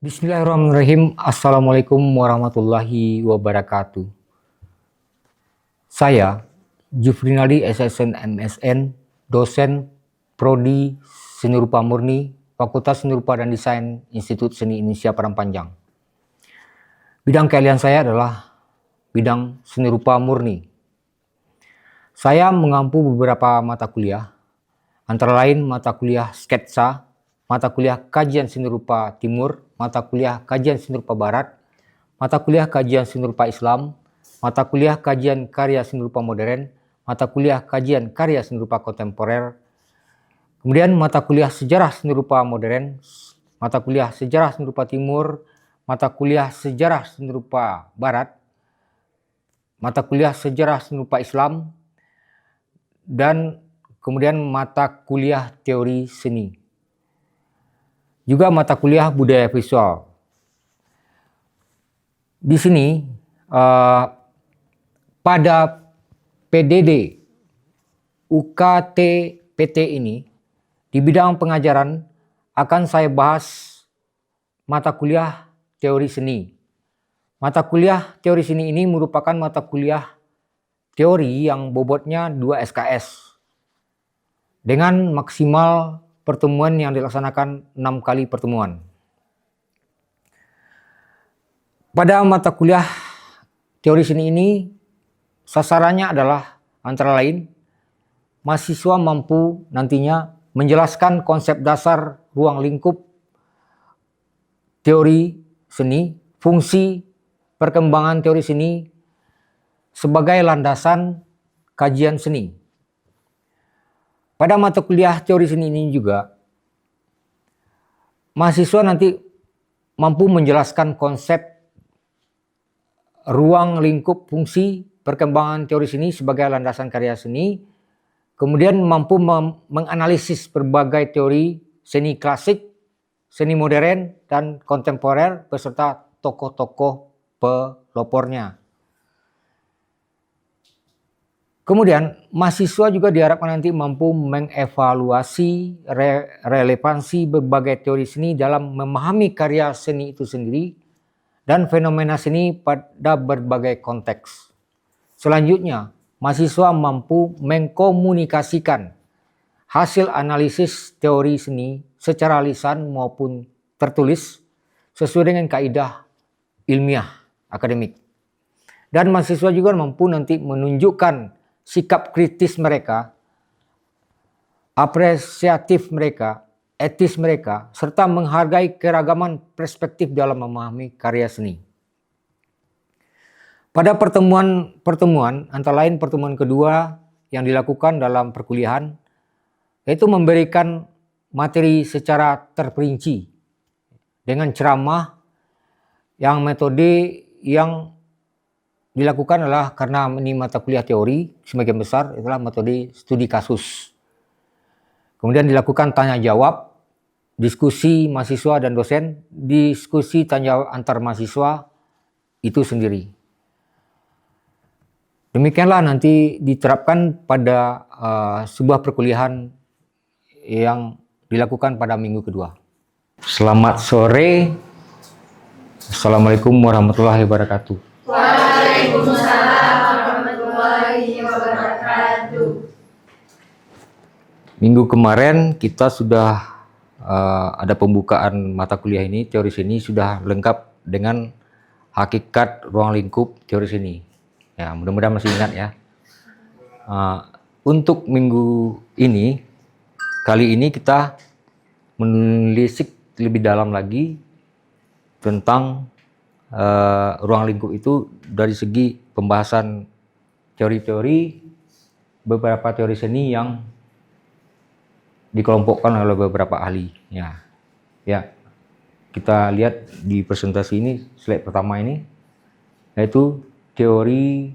Bismillahirrahmanirrahim. Assalamualaikum warahmatullahi wabarakatuh. Saya, Jufrinaldi SSN MSN, dosen Prodi Seni Rupa Murni, Fakultas Seni Rupa dan Desain Institut Seni Indonesia Padang Panjang. Bidang keahlian saya adalah bidang seni rupa murni. Saya mengampu beberapa mata kuliah, antara lain mata kuliah sketsa, mata kuliah kajian seni rupa timur, mata kuliah kajian seni rupa barat, mata kuliah kajian seni rupa Islam, mata kuliah kajian karya seni rupa modern, mata kuliah kajian karya seni rupa kontemporer, kemudian mata kuliah sejarah seni rupa modern, mata kuliah sejarah seni rupa timur, mata kuliah sejarah seni rupa barat, mata kuliah sejarah seni rupa Islam, dan kemudian mata kuliah teori seni. Juga mata kuliah budaya visual. Di sini pada PDD UKT PT ini di bidang pengajaran akan saya bahas mata kuliah teori seni. Mata kuliah teori seni ini merupakan mata kuliah teori yang bobotnya 2 SKS dengan maksimal pertemuan yang dilaksanakan 6 kali pertemuan. Pada mata kuliah teori seni ini sasarannya adalah antara lain mahasiswa mampu nantinya menjelaskan konsep dasar ruang lingkup teori seni, fungsi perkembangan teori seni sebagai landasan kajian seni. Pada mata kuliah teori seni ini juga, mahasiswa nanti mampu menjelaskan konsep ruang lingkup fungsi perkembangan teori seni sebagai landasan karya seni, kemudian mampu menganalisis berbagai teori seni klasik, seni modern, dan kontemporer beserta tokoh-tokoh pelopornya. Kemudian mahasiswa juga diharapkan nanti mampu mengevaluasi relevansi berbagai teori seni dalam memahami karya seni itu sendiri dan fenomena seni pada berbagai konteks. Selanjutnya, mahasiswa mampu mengkomunikasikan hasil analisis teori seni secara lisan maupun tertulis sesuai dengan kaidah ilmiah akademik. Dan mahasiswa juga mampu nanti menunjukkan sikap kritis mereka, apresiatif mereka, etis mereka, serta menghargai keragaman perspektif dalam memahami karya seni. Pada pertemuan antara lain pertemuan kedua yang dilakukan dalam perkuliahan, yaitu memberikan materi secara terperinci dengan ceramah yang metode yang dilakukan adalah karena ini mata kuliah teori, sebagian besar itulah metode studi kasus. Kemudian dilakukan tanya jawab, diskusi mahasiswa dan dosen, diskusi tanya jawab antar mahasiswa itu sendiri. Demikianlah nanti diterapkan pada sebuah perkuliahan yang dilakukan pada minggu kedua. Selamat sore. Assalamualaikum warahmatullahi wabarakatuh. Waalaikumsalam warahmatullahi wabarakatuh. Minggu kemarin kita sudah ada pembukaan mata kuliah ini, teori seni sudah lengkap dengan hakikat ruang lingkup teori seni. Ya, mudah-mudahan masih ingat ya. Untuk minggu ini, kali ini kita menelisik lebih dalam lagi tentang ruang lingkup itu dari segi pembahasan teori-teori, beberapa teori seni yang dikelompokkan oleh beberapa ahli. Ya, kita lihat di presentasi ini, slide pertama ini, yaitu teori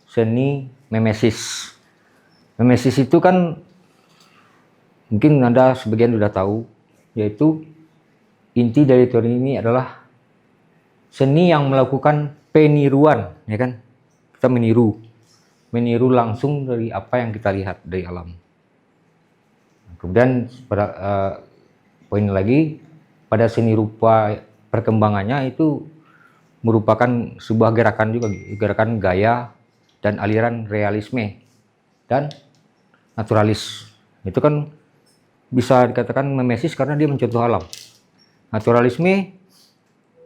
seni memesis. Memesis itu kan mungkin Anda sebagian sudah tahu, yaitu inti dari teori ini adalah seni yang melakukan peniruan, ya kan? Kita meniru langsung dari apa yang kita lihat dari alam. Kemudian pada poin lagi, pada seni rupa perkembangannya itu merupakan sebuah gerakan juga, gerakan gaya dan aliran realisme dan naturalis. Itu kan bisa dikatakan mimesis karena dia mencontoh alam. Naturalisme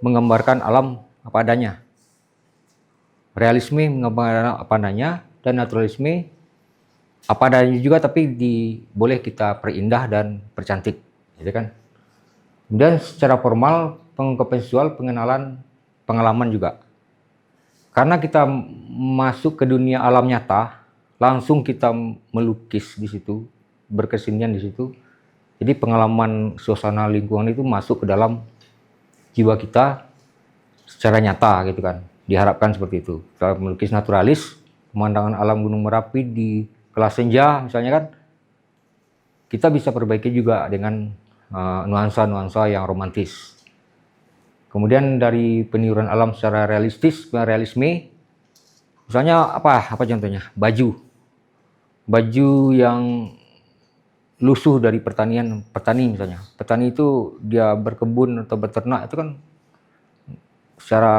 menggambarkan alam apa adanya. Realisme menggambarkan apa adanya, dan naturalisme apa adanya juga, tapi boleh kita perindah dan percantik, gitu kan. Kemudian secara formal pengungkapan visual pengalaman juga. Karena kita masuk ke dunia alam nyata, langsung kita melukis di situ, berkesenian di situ. Jadi pengalaman suasana lingkungan itu masuk ke dalam jiwa kita secara nyata, gitu kan. Diharapkan seperti itu. Kita melukis naturalis, pemandangan alam Gunung Merapi di kelas senja misalnya kan, kita bisa perbaiki juga dengan nuansa-nuansa yang romantis. Kemudian dari peniruan alam secara realisme, misalnya apa contohnya? Baju yang lusuh dari petani misalnya. Petani itu dia berkebun atau beternak itu kan secara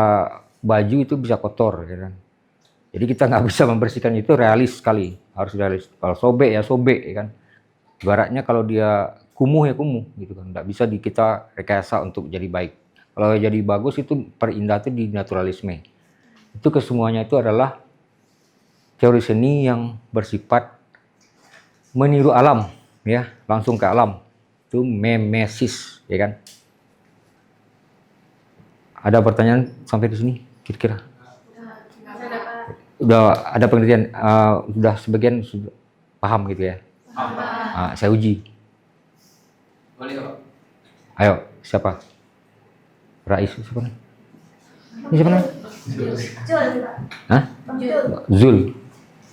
baju itu bisa kotor, ya kan. Jadi kita nggak bisa membersihkan, itu realis sekali, harus realis. Kalau sobek ya sobek, ya kan. Ibaratnya kalau dia kumuh ya kumuh, gitu kan. Nggak bisa kita rekayasa untuk jadi baik. Kalau jadi bagus itu perindah itu di naturalisme. Itu kesemuanya itu adalah teori seni yang bersifat meniru alam, ya, langsung ke alam. Itu mimesis, ya kan. Ada pertanyaan sampai di sini kira-kira? Udah ada penelitian, udah sebagian sudah paham gitu ya. Saya uji. Boleh Pak? Ayo, siapa? Rais, siapa nih? Ini siapa nih? Hah? Zul.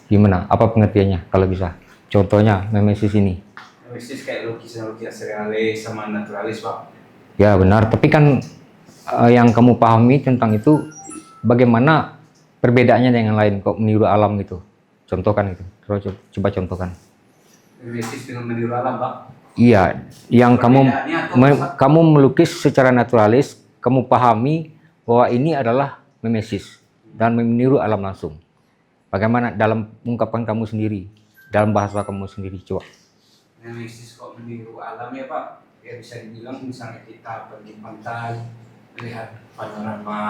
Gimana? Apa pengertiannya kalau bisa? Contohnya mimesis ini. Mimesis kayak lukisan-lukisan realis sama naturalis Pak. Ya benar, tapi kan yang kamu pahami tentang itu bagaimana perbedaannya dengan lain kok meniru alam gitu? Contohkan itu. Coba contohkan. Mimesis dengan meniru alam Pak. Iya, yang kamu melukis secara naturalis, kamu pahami bahwa ini adalah mimesis dan meniru alam langsung. Bagaimana dalam ungkapan kamu sendiri, dalam bahasa kamu sendiri, coba. Mimesis kok meniru alam ya Pak? Ya bisa dibilang misalnya kita pergi pantai, melihat panorama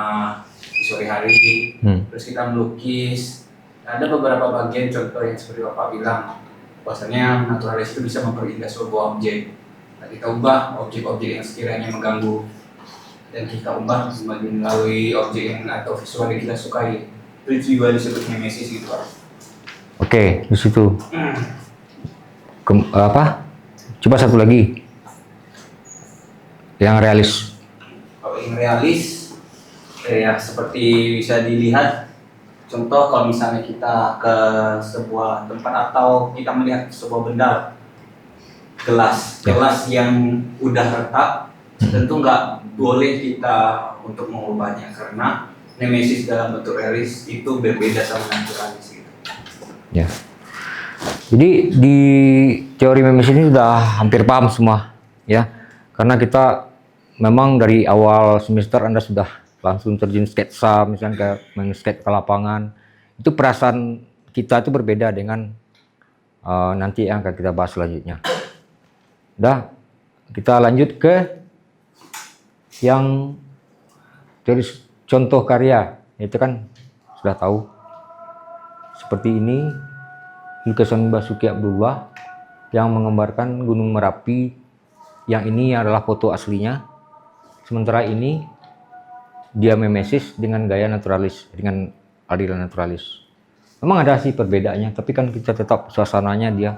di sore hari, terus kita melukis. Ada beberapa bagian contoh yang seperti Bapak bilang, bahwasanya naturalis itu bisa memperindah sebuah objek. Nah, kita ubah objek-objek yang sekiranya mengganggu, dan kita ubah melalui objek yang atau visual yang kita sukai. Itu juga disebut mimesis gitu Pak. Oke, di situ. Apa? Coba satu lagi. Yang realis. Kalau yang realis, ya seperti bisa dilihat. Contoh kalau misalnya kita ke sebuah tempat atau kita melihat sebuah benda, gelas yang udah retak, tentu nggak boleh kita untuk mengubahnya karena mimesis dalam bentuk realis itu berbeda sama naturalis gitu. Ya. Jadi di teori mimesis ini sudah hampir paham semua, ya. Karena kita memang dari awal semester Anda sudah langsung terjun sketsa, misalnya sketsa ke lapangan. Itu perasaan kita itu berbeda dengan nanti yang akan kita bahas selanjutnya. Udah, kita lanjut ke yang teori contoh karya. Itu kan sudah tahu. Seperti ini, lukisan Basuki Abdullah yang menggambarkan Gunung Merapi. Yang ini adalah foto aslinya. Sementara ini dia mimesis dengan gaya naturalis, dengan aliran naturalis. Memang ada sih perbedaannya, tapi kan kita tetap suasananya dia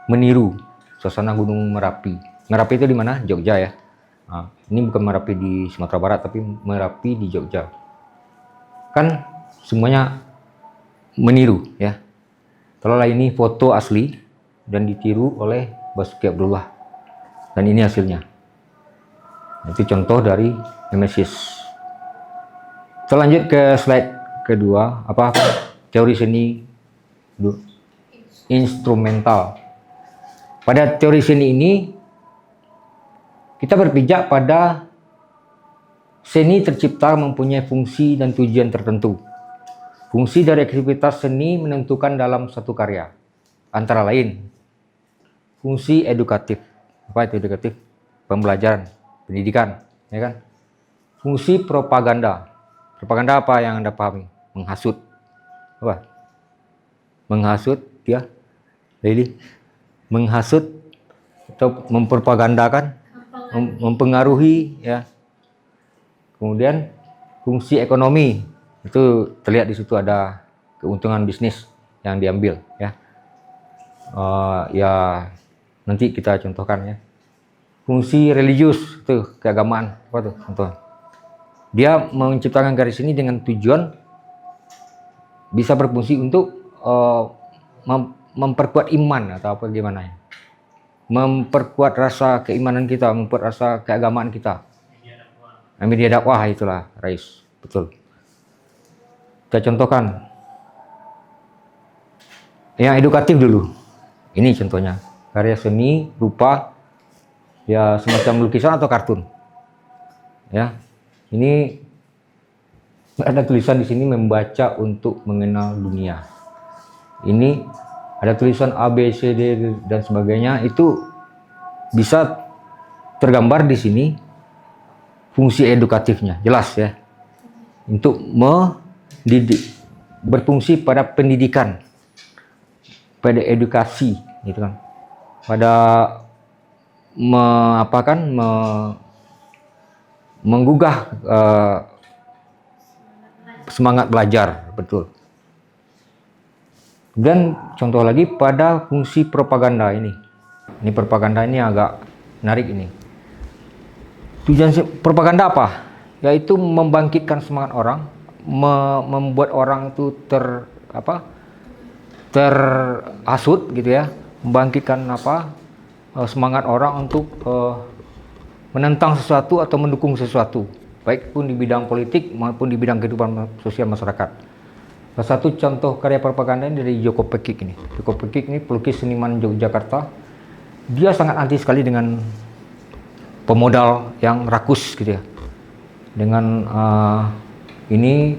meniru suasana Gunung Merapi. Merapi itu di mana? Jogja ya. Nah, ini bukan Merapi di Sumatera Barat, tapi Merapi di Jogja. Kan semuanya meniru ya. Kalau ini foto asli dan ditiru oleh Basuki Abdullah. Dan ini hasilnya. Itu contoh dari mimesis. Kita lanjut ke slide kedua, teori seni instrumental. Pada teori seni ini kita berpijak pada Seni tercipta mempunyai fungsi dan tujuan tertentu. Fungsi dari aktivitas seni menentukan dalam satu karya. Antara lain, fungsi edukatif. Apa itu edukatif? Pembelajaran, pendidikan, ya kan? Fungsi propaganda. Propaganda apa yang Anda pahami? Menghasut. Apa? Menghasut, ya. Lili. Menghasut atau mempropagandakan, mempengaruhi, ya. Kemudian fungsi ekonomi, itu terlihat di situ ada keuntungan bisnis yang diambil, ya. Ya nanti kita contohkan, ya. Fungsi religius, itu keagamaan, apa tuh contoh? Dia menciptakan garis ini dengan tujuan bisa berfungsi untuk memperkuat iman atau apa gimana, ya. Memperkuat rasa keimanan kita, memperkuat rasa keagamaan kita. Media dakwah itulah, Rais. Betul. Kita contohkan. Yang edukatif dulu. Ini contohnya. Karya seni berupa ya semacam lukisan atau kartun. Ya. Ini ada tulisan di sini membaca untuk mengenal dunia. Ini ada tulisan A, B, C, D dan sebagainya, itu bisa tergambar di sini. Fungsi edukatifnya jelas, ya, untuk mendidik, berfungsi pada pendidikan, pada edukasi, gitu kan, pada menggugah semangat belajar, betul. Dan contoh lagi pada fungsi propaganda ini. Ini propaganda ini agak menarik ini. Tujuan propaganda apa? Yaitu membangkitkan semangat orang, membuat orang itu terhasut, gitu ya, membangkitkan semangat orang untuk menentang sesuatu atau mendukung sesuatu, baik pun di bidang politik maupun di bidang kehidupan sosial masyarakat. Salah satu contoh karya propaganda ini dari Joko Pekik ini. Joko Pekik ini pelukis seniman Yogyakarta. Dia sangat anti sekali dengan pemodal yang rakus, gitu ya. Dengan ini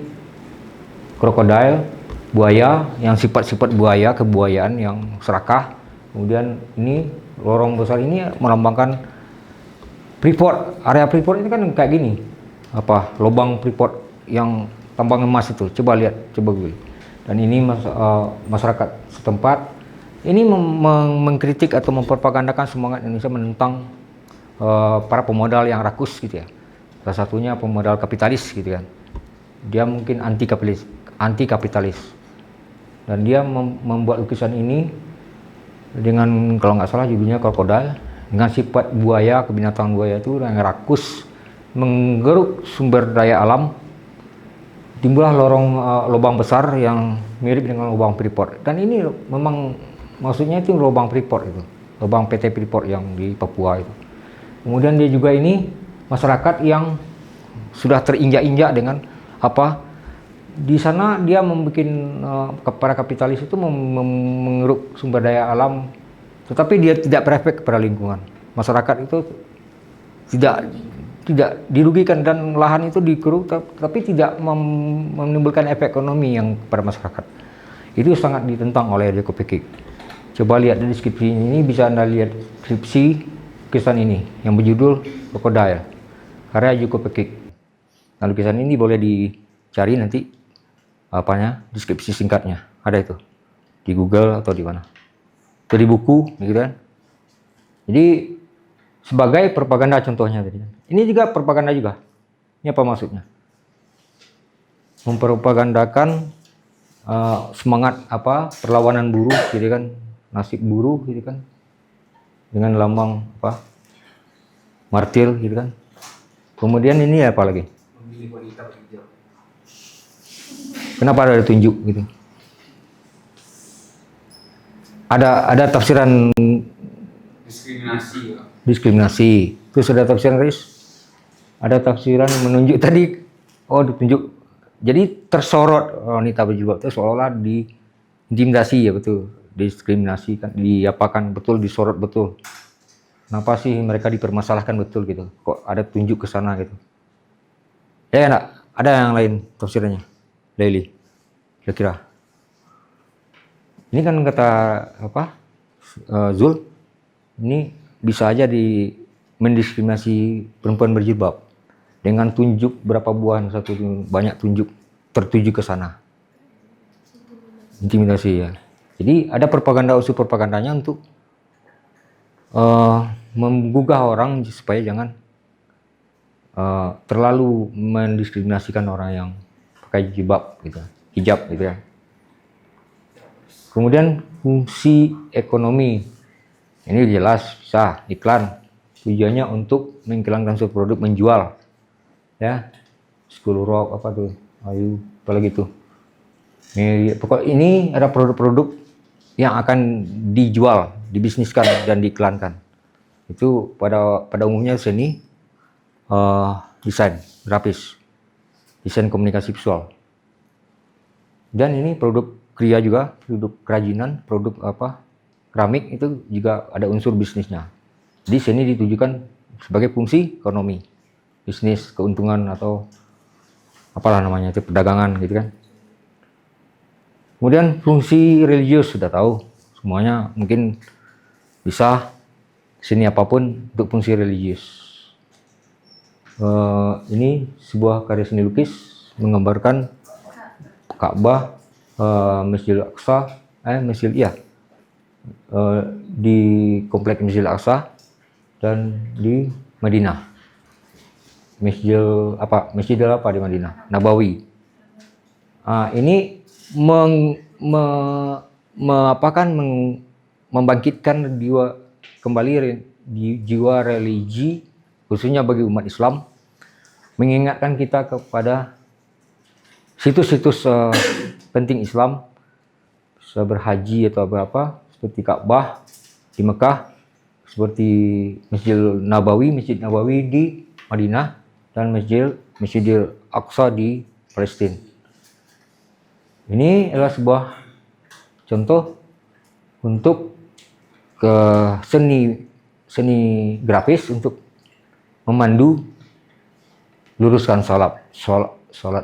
krokodil, buaya yang sifat-sifat buaya, kebuayaan yang serakah. Kemudian ini lorong besar ini melambangkan Freeport. Area Freeport ini kan kayak gini. Lubang Freeport yang tambang emas itu. Coba lihat, coba gue. Dan ini masyarakat setempat ini mengkritik atau mempropagandakan semangat Indonesia menentang para pemodal yang rakus, gitu ya. Salah satunya pemodal kapitalis, gitu kan. Dia mungkin anti kapitalis. Dan dia membuat lukisan ini dengan, kalau nggak salah judulnya krokodil, dengan sifat buaya, kebinatang buaya itu yang rakus, menggeruk sumber daya alam. Timbullah lubang besar yang mirip dengan lubang Freeport. Dan ini memang maksudnya itu lubang Freeport itu, lubang PT Freeport yang di Papua itu. Kemudian dia juga ini masyarakat yang sudah terinjak-injak dengan di sana dia membuat para kapitalis itu mengeruk sumber daya alam, tetapi dia tidak berefek kepada lingkungan. Masyarakat itu tidak dirugikan dan lahan itu dikeruk, tapi tidak menimbulkan efek ekonomi yang pada masyarakat. Itu sangat ditentang oleh Joko Pekik. Coba lihat di deskripsi ini, bisa Anda lihat deskripsi lukisan ini yang berjudul Krokodil, karya Joko Pekik. Nah, lukisan ini boleh dicari nanti deskripsi singkatnya, ada itu di Google atau di mana, atau di buku, gitu kan. Jadi sebagai propaganda contohnya tadi. Ini juga propaganda juga. Ini apa maksudnya? Mempropagandakan semangat perlawanan buruh, gitu kan, nasib buruh, gitu kan, dengan lambang martir, gitu kan. Kemudian ini apa lagi? Memilih wanita berhijab. Kenapa ada tunjuk, gitu? Ada tafsiran diskriminasi. Terus ada tafsiran, Riz? Ada tafsiran menunjuk tadi, ditunjuk. Jadi tersorot wanita berjilbab itu seolah-olah diintimidasi, ya betul. Diskriminasi kan, betul, disorot betul. Kenapa sih mereka dipermasalahkan betul, gitu? Kok ada tunjuk ke sana, gitu? Ya enggak, ada yang lain tafsirannya. Laili, kira-kira. Ini kan kata apa? Zul, ini bisa aja mendiskriminasi perempuan berjilbab dengan tunjuk berapa buah satu banyak tunjuk tertuju ke sana. Intimidasi ya. Jadi ada unsur propagandanya untuk menggugah orang supaya jangan terlalu mendiskriminasikan orang yang pakai hijab gitu ya. Kemudian fungsi ekonomi ini jelas bisa iklan, tujuannya untuk mengiklankan suatu produk, menjual ya, School Rock apa tuh, Ayu apalagi tuh. Pokok ini ada produk-produk yang akan dijual, dibisniskan dan diiklankan. Itu pada umumnya seni, desain grafis, desain komunikasi visual. Dan ini produk kriya juga, produk kerajinan, produk keramik itu juga ada unsur bisnisnya. Jadi seni ditujukan sebagai fungsi ekonomi, bisnis, keuntungan atau apalah namanya itu, perdagangan gitu kan. Kemudian fungsi religius sudah tahu semuanya, mungkin bisa seni apapun untuk fungsi religius. Ini sebuah karya seni lukis menggambarkan Ka'bah, Masjidil Aqsa, di komplek Masjidil Aqsa dan di Madinah. Masjidil apa di Madinah? Nabawi. Ini membangkitkan jiwa religi khususnya bagi umat Islam, mengingatkan kita kepada situs-situs penting Islam, bisa berhaji atau apa seperti Ka'bah di Mekah, seperti Masjid Nabawi di Madinah, dan Masjidil Aqsa di Palestina. Ini adalah sebuah contoh untuk seni grafis untuk memandu luruskan salat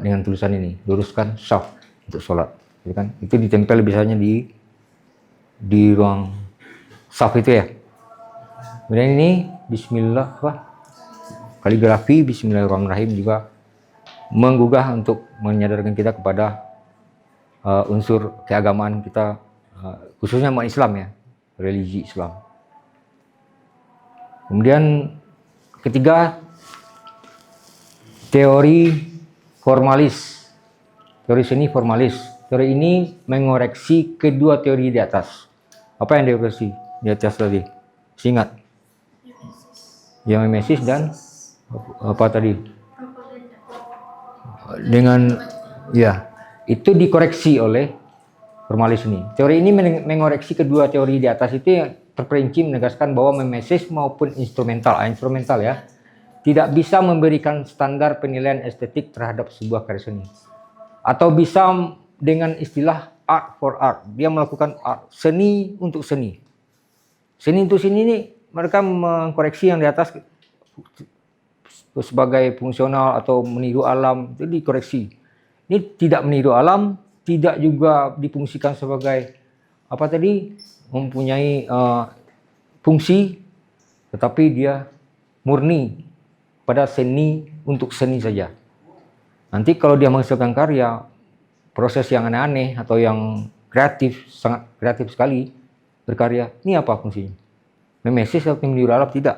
dengan tulisan ini, luruskan syaf untuk salat, gitu kan? Itu ditempel biasanya di ruang syaf itu ya. Kemudian ini kaligrafi Bismillahirrahmanirrahim juga menggugah untuk menyadarkan kita kepada unsur keagamaan kita, khususnya umat Islam ya, religi Islam. Kemudian ketiga, teori formalis, teori seni formalis. Teori ini mengoreksi kedua teori di atas. Apa yang dikoreksi di atas tadi? Ingat? Yang mimesis dan apa tadi? Dengan ya, itu dikoreksi oleh formalis ini. Teori ini mengoreksi kedua teori di atas itu yang terperinci menegaskan bahwa mimesis maupun instrumental ya, tidak bisa memberikan standar penilaian estetik terhadap sebuah karya seni. Atau bisa dengan istilah art for art, dia melakukan art, seni untuk seni. Seni untuk seni ini mereka mengkoreksi yang di atas sebagai fungsional atau meniru alam, itu dikoreksi. Ini tidak meniru alam, tidak juga difungsikan sebagai mempunyai fungsi, tetapi dia murni pada seni untuk seni saja. Nanti kalau dia menghasilkan karya, proses yang aneh-aneh atau yang kreatif, sangat kreatif sekali berkarya, ini apa fungsinya? Mimesis atau meniru alam? Tidak.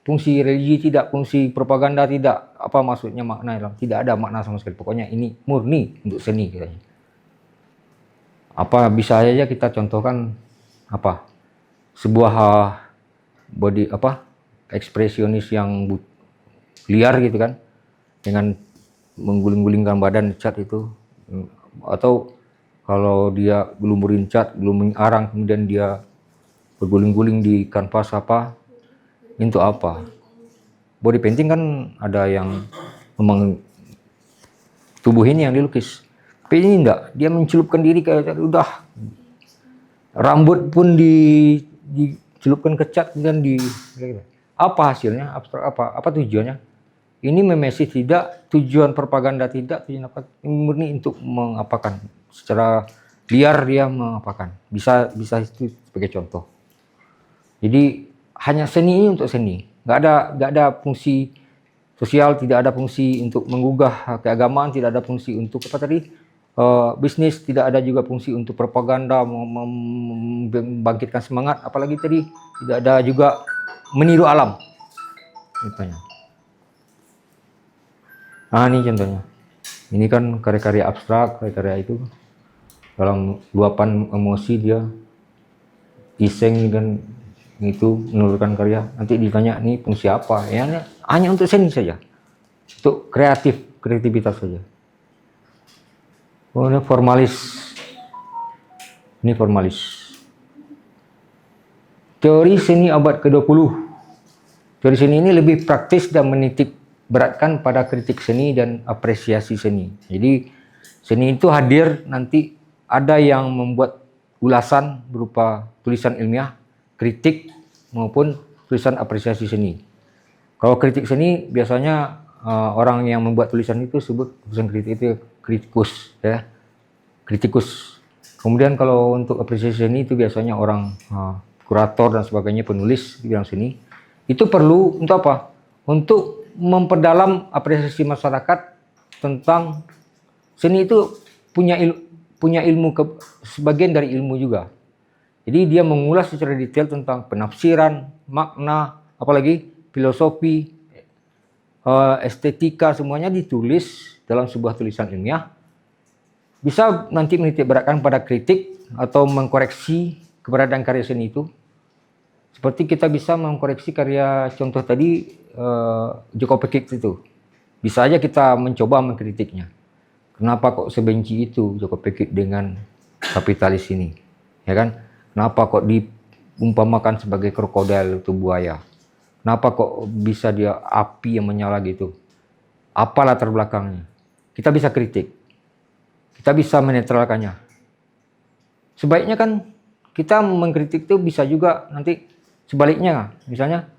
Fungsi religi tidak, fungsi propaganda tidak, apa maksudnya makna Islam? Tidak ada makna sama sekali. Pokoknya ini murni untuk seni katanya. Apa bisa saja kita contohkan sebuah ekspresionis yang liar gitu kan, dengan mengguling-gulingkan badan cat itu, atau kalau dia gelumurin cat, gelumurin arang, kemudian dia berguling-guling di kanvas untuk apa? Body painting kan ada yang memang tubuh ini yang dilukis. Tapi ini enggak, dia mencelupkan diri kayak udah rambut pun dicelupkan ke cat dan apa hasilnya? Abstrak apa tujuannya? Ini memesi tidak, tujuan propaganda tidak, tujuan apa, murni untuk mengapakan secara liar dia mengapakan. Bisa itu sebagai contoh. Jadi hanya seni ini untuk seni, nggak ada fungsi sosial, tidak ada fungsi untuk menggugah keagamaan, tidak ada fungsi untuk apa tadi, bisnis, tidak ada juga fungsi untuk propaganda, membangkitkan semangat, apalagi tadi tidak ada juga meniru alam. Contohnya. Nah ini contohnya. Ini kan karya-karya abstrak, karya-karya itu dalam luapan emosi dia iseng kan itu menurunkan karya. Nanti ditanya nih fungsi apa? Ya hanya untuk seni saja, untuk kreativitas saja. Oh, ini formalis. Ini formalis. Teori seni abad ke-20. Teori seni ini lebih praktis dan menitik beratkan pada kritik seni dan apresiasi seni. Jadi seni itu hadir nanti ada yang membuat ulasan berupa tulisan ilmiah, kritik maupun tulisan apresiasi seni. Kalau kritik seni biasanya orang yang membuat tulisan itu sebut tulisan kritik itu kritikus, ya, kritikus. Kemudian kalau untuk apresiasi seni itu biasanya orang kurator dan sebagainya, penulis di bidang seni. Itu perlu untuk apa? Untuk memperdalam apresiasi masyarakat tentang seni itu punya ilmu sebagian dari ilmu juga. Jadi dia mengulas secara detail tentang penafsiran, makna, apalagi filosofi, estetika, semuanya ditulis dalam sebuah tulisan ilmiah. Bisa nanti menitik beratkan pada kritik atau mengkoreksi keberadaan karya seni itu. Seperti kita bisa mengkoreksi karya contoh tadi Joko Pekik itu. Bisa aja kita mencoba mengkritiknya. Kenapa kok sebenci itu Joko Pekik dengan kapitalis ini? Ya kan? Kenapa kok diumpamakan sebagai krokodil itu buaya? Kenapa kok bisa dia api yang menyala gitu? Apa latar belakangnya? Kita bisa kritik. Kita bisa menetralkannya. Sebaiknya kan kita mengkritik itu bisa juga nanti sebaliknya. Misalnya,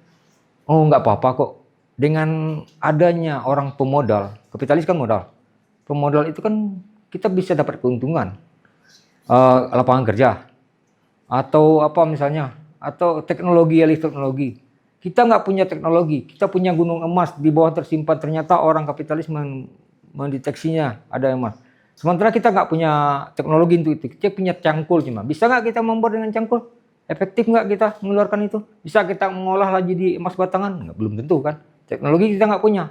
oh nggak apa-apa kok. Dengan adanya orang pemodal, kapitalis kan modal. Pemodal itu kan kita bisa dapat keuntungan. Lapangan kerja. Atau apa misalnya, atau teknologi, alih teknologi. Kita nggak punya teknologi, kita punya gunung emas di bawah tersimpan, ternyata orang kapitalis mendeteksinya ada emas. Sementara kita nggak punya teknologi untuk itu, kita punya cangkul cuma. Bisa nggak kita membor dengan cangkul? Efektif nggak kita mengeluarkan itu? Bisa kita mengolah lagi di emas batangan? Nggak, belum tentu kan. Teknologi kita nggak punya.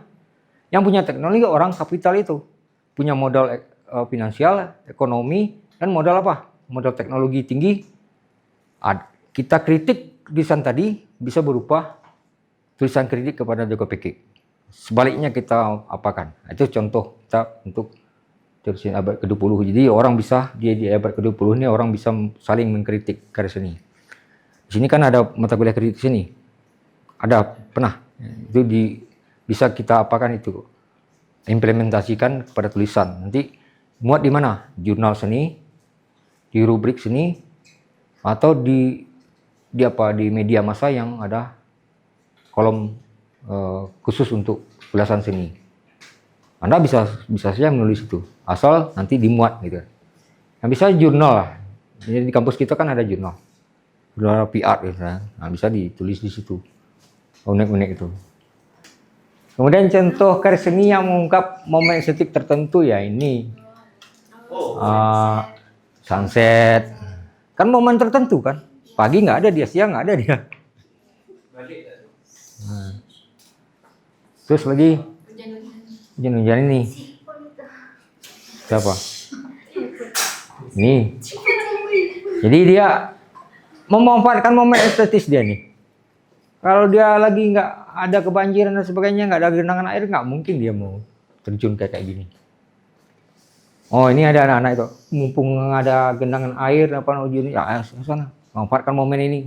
Yang punya teknologi orang kapital itu. Punya modal finansial, ekonomi, dan modal apa? Modal teknologi tinggi. Kita kritik tulisan tadi bisa berupa tulisan kritik kepada Joko Pekik. Sebaliknya kita apakan? Itu contoh kita untuk teori abad ke-20. Jadi orang bisa di abad ke-20 ini orang bisa saling mengkritik karya seni. Di sini kan ada mata kuliah kritik seni. Ada pernah itu bisa kita apakan itu? Implementasikan kepada tulisan. Nanti muat di mana? Jurnal seni, di rubrik seni, atau di media massa yang ada kolom khusus untuk ulasan seni. Anda bisa saja menulis itu, asal nanti dimuat gitu. Yang bisa jurnal lah. Jadi di kampus kita kan ada jurnal PR gitu kan. Nah, bisa ditulis di situ. Unik-unik itu. Kemudian contoh karya seni yang mengungkap momen estetik tertentu ya ini. Sunset. Kan momen tertentu kan. Pagi nggak ada dia, siang nggak ada dia. Nah. Terus lagi hujan-hujan ini. Siapa? Ini. Jadi dia memanfaatkan momen estetis dia nih. Kalau dia lagi nggak ada kebanjiran dan sebagainya, nggak ada genangan air, nggak mungkin dia mau terjun kayak gini. Oh ini ada anak-anak itu, mumpung ada genangan air apa ujian, ya sana manfaatkan momen ini.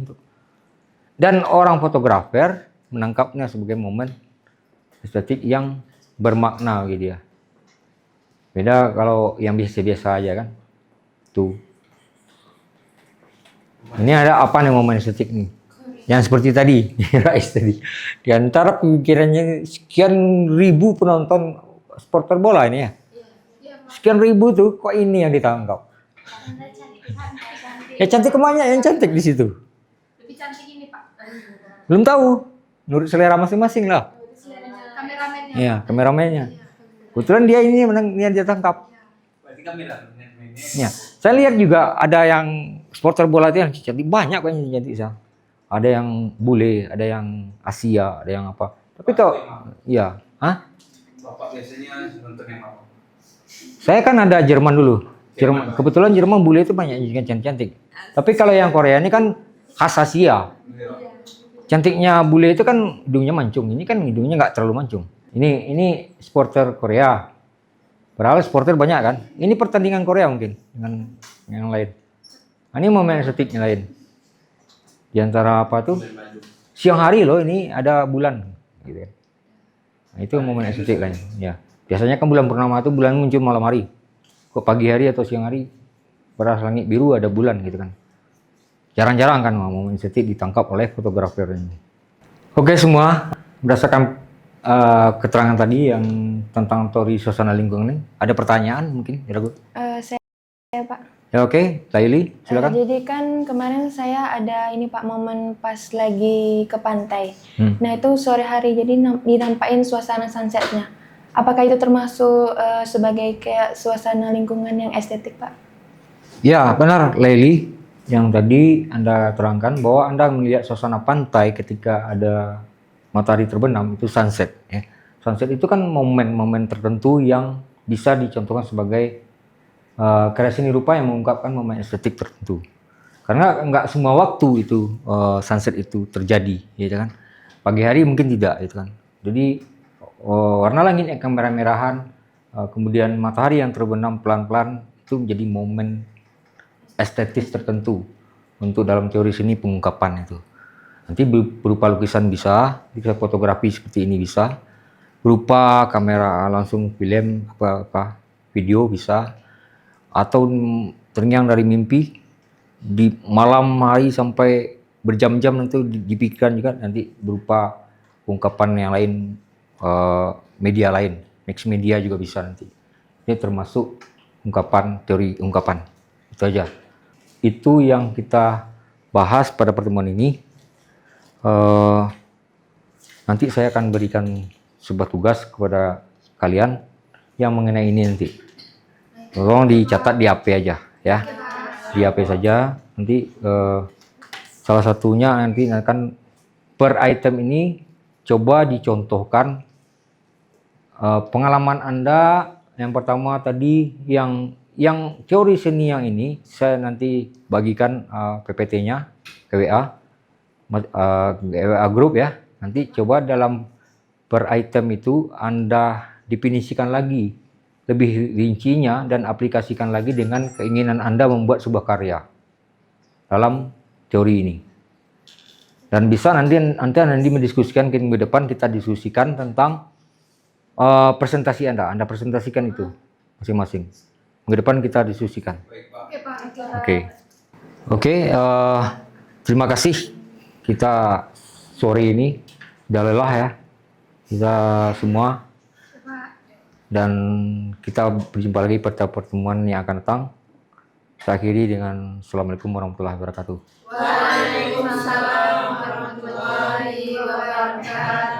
Dan orang fotografer menangkapnya sebagai momen estetik yang bermakna gitu ya. Beda kalau yang biasa-biasa aja kan. Tuh. Ini ada apa nih momen estetik nih? Yang seperti tadi, Rais tadi. Di antara pemikirannya sekian ribu penonton supporter bola ini ya. Sekian ribu tuh, kok ini yang ditangkap? Ya cantik kemana? Yang cantik di situ. Lebih cantik ini Pak. Belum tahu. Menurut selera masing-masing lah. Kameramennya. Iya, kameramennya. Kebetulan dia ini yang dia tangkap. Berarti kameramen Ya, saya lihat juga ada yang supporter bola itu yang cantik, banyak kan yang cantik sah. Ada yang bule, ada yang Asia, ada yang apa. Tapi kalau ya, Bapak biasanya nonton yang apa? saya kan ada Jerman dulu. Jerman, kebetulan Jerman bule itu banyak yang cantik-cantik. Tapi kalau yang Korea ini kan khas Asia. Cantiknya bule itu kan hidungnya mancung. Ini kan hidungnya nggak terlalu mancung. Ini supporter Korea. Padahal supporter banyak kan. Ini pertandingan Korea mungkin dengan yang lain. Nah, ini momen estetiknya lain. Di antara apa tuh? Siang hari loh ini ada bulan gitu kan. Nah, itu momen estetik lain. Ya. Biasanya kan bulan purnama itu bulan muncul malam hari. Kok pagi hari atau siang hari beras langit biru ada bulan gitu kan. Jarang-jarang kan momen estetik ditangkap oleh fotografer ini. Oke semua, berdasarkan keterangan tadi yang tentang teori suasana lingkungan ini, ada pertanyaan mungkin? Saya Pak. Ya oke, Laili, silakan. Jadi kan kemarin saya ada ini Pak momen pas lagi ke pantai. Nah itu sore hari jadi dinampakin suasana sunsetnya. Apakah itu termasuk sebagai kayak suasana lingkungan yang estetik Pak? Ya benar Laili, yang tadi Anda terangkan bahwa Anda melihat suasana pantai ketika ada matahari terbenam itu sunset. Ya. Sunset itu kan momen-momen tertentu yang bisa dicontohkan sebagai karya seni rupa yang mengungkapkan momen estetik tertentu. Karena nggak semua waktu itu sunset itu terjadi, ya kan? Pagi hari mungkin tidak, itu kan. Jadi warna langit yang kemerah-merahan, kemudian matahari yang terbenam pelan-pelan itu menjadi momen estetis tertentu untuk dalam teori seni pengungkapan itu. Nanti berupa lukisan bisa fotografi seperti ini bisa, berupa kamera langsung film apa video bisa. Atau terngiang dari mimpi di malam hari sampai berjam-jam nanti dipikirkan juga nanti berupa ungkapan yang lain, media lain, mix media juga bisa nanti. Ini termasuk ungkapan, teori ungkapan. Itu aja. Itu yang kita bahas pada pertemuan ini. Nanti saya akan berikan sebuah tugas kepada kalian yang mengenai ini nanti. Tolong dicatat di HP aja ya, di HP saja. Nanti salah satunya nanti akan per item ini coba dicontohkan pengalaman Anda. Yang pertama tadi yang teori seni yang ini saya nanti bagikan PPT-nya ke WA grup ya. Nanti coba dalam per item itu Anda definisikan lagi lebih rincinya dan aplikasikan lagi dengan keinginan Anda membuat sebuah karya dalam teori ini. Dan bisa nanti mendiskusikan ke depan, kita diskusikan tentang presentasi Anda presentasikan itu masing-masing. Minggu depan kita diskusikan. Oke, terima kasih. Kita sore ini udah lelah ya, kita semua. Dan kita berjumpa lagi pada pertemuan yang akan datang. Saya akhiri dengan Assalamualaikum warahmatullahi wabarakatuh. Waalaikumsalam warahmatullahi wabarakatuh.